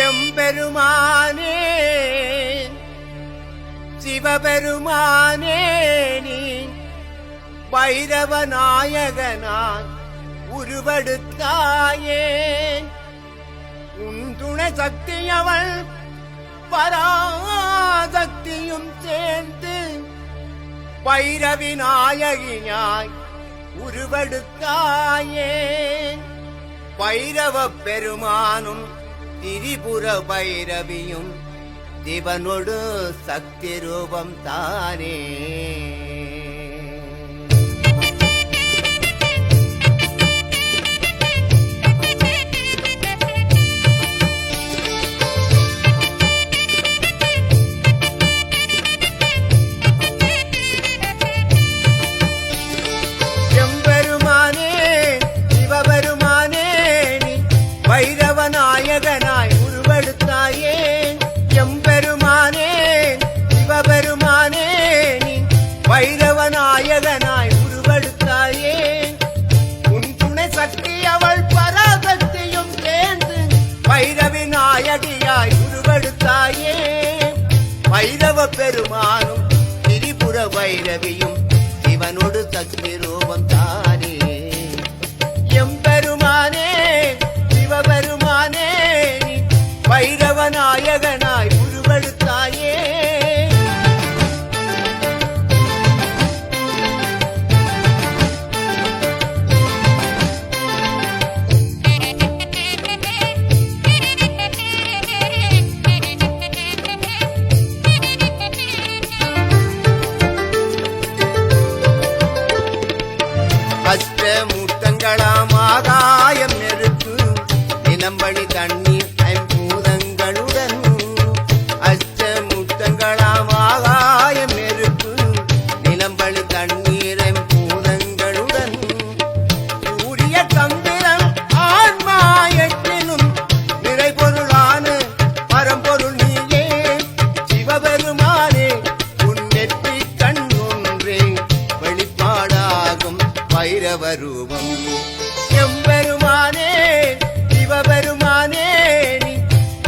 எம்பெருமானே சிவபெருமானே நீ பைரவ நாயகனாய் உருவெடுத்தாயே. உன் துணை சக்தியவள் பராசக்தியும் சேர்ந்து பைரவி நாயகியாய் உருவெடுத்தாயே. பைரவ பெருமானும் திரிபுர பைரவியும் சிவனொடு சக்தி ரூபம் தானே. எம்பெருமானே சிவபெருமானே நீ பைரவ நாயகனாய் உருவெடுத்தாயே. எம்பெருமானே சிவபெருமானே நீ பைரவ நாயகனாய் உருவெடுத்தாயே. உன் துணை சக்தி அவள் பராசக்தியும் சேர்ந்து பைரவி நாயகியாய் உருவெடுத்தாயே. பைரவ பெருமானும் திரிபுர பைரவியும் சிவனோடு சக்தி ரூபம் தானே. எம்பெருமானே சிவபெருமானே நீ பைரவ நாயகனாய் உருவெடுத்தாயே. அஷ்டமூர்த்தங்களாம் ஆகாயம் நெருப்பு நிலம்படி தண்ணீர் ஐம்பூதங்களுடன். அஷ்டமூர்த்தங்களாம் ஆகாயம் நெருப்பு நிலம்படி தண்ணீர் ஐம்பூதங்களுடன். சூரிய சந்திரன் ஆன்மா எட்டினும் நிறைபொருளான பரம்பொருள் நீயே. சிவபெருமானே உன் நெற்றி கண் ஒன்றே வெளிப்பாடாகும் பைரவ ரூபம். எம்பெருமானே சிவபெருமானே நீ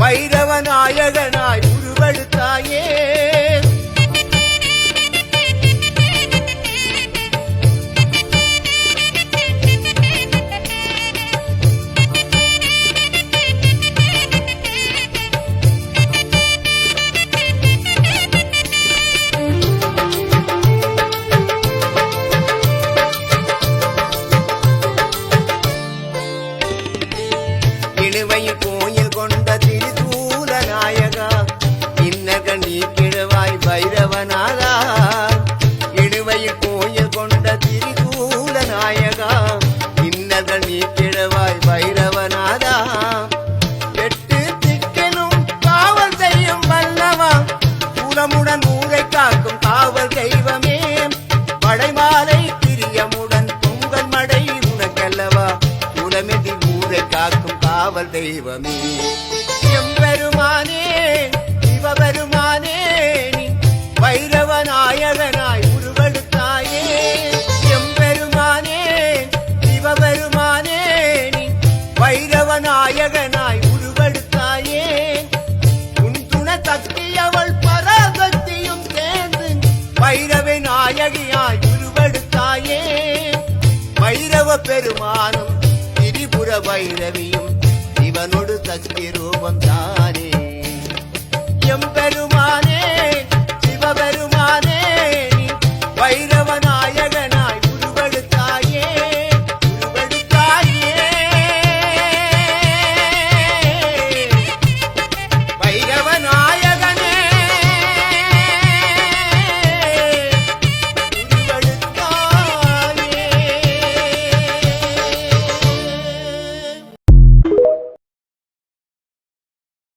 பைரவ நாயகனாய் உருவெடுத்தாயே. இழுவையில் கோயில் கொண்ட திரிசூல நாயகா இன்னர்கள் நீக்கிடுவாய் பைரவநாதா. இழுவையில் கோயில் கொண்ட திரிசூல நாயகா இன்னர்கள் நீக்கிடுவாய் பைரவநாதா. எட்டு திக்கிலும் காவல் செய்யும் வல்லவா சூலமுடன் ஊரை காக்கும் காவல் தெய்வமே. படைமாலை திரியமுடன் பொங்கல் மடை உனக்கல்லவா சூலமெதி ஊரை காக்கும் காவல் தெய்வமே. எம்பெருமானே சிவபெருமானே நீ பைரவ நாயகனாய் உருவெடுத்தாயே. எம்பெருமானே சிவபெருமானே நீ பைரவ நாயகனாய் உருவெடுத்தாயே. உன் துணை சக்தி அவள் பராசக்தியும் சேர்ந்து பைரவி நாயகியாய் உருவெடுத்தாயே. பைரவ பெருமானும் திரிபுர பைரவியும் சிவனோடு சக்தி ரூபம் தானே. எம்பெருமானே சிவபெருமானே நீ பைரவ நாயகனாய்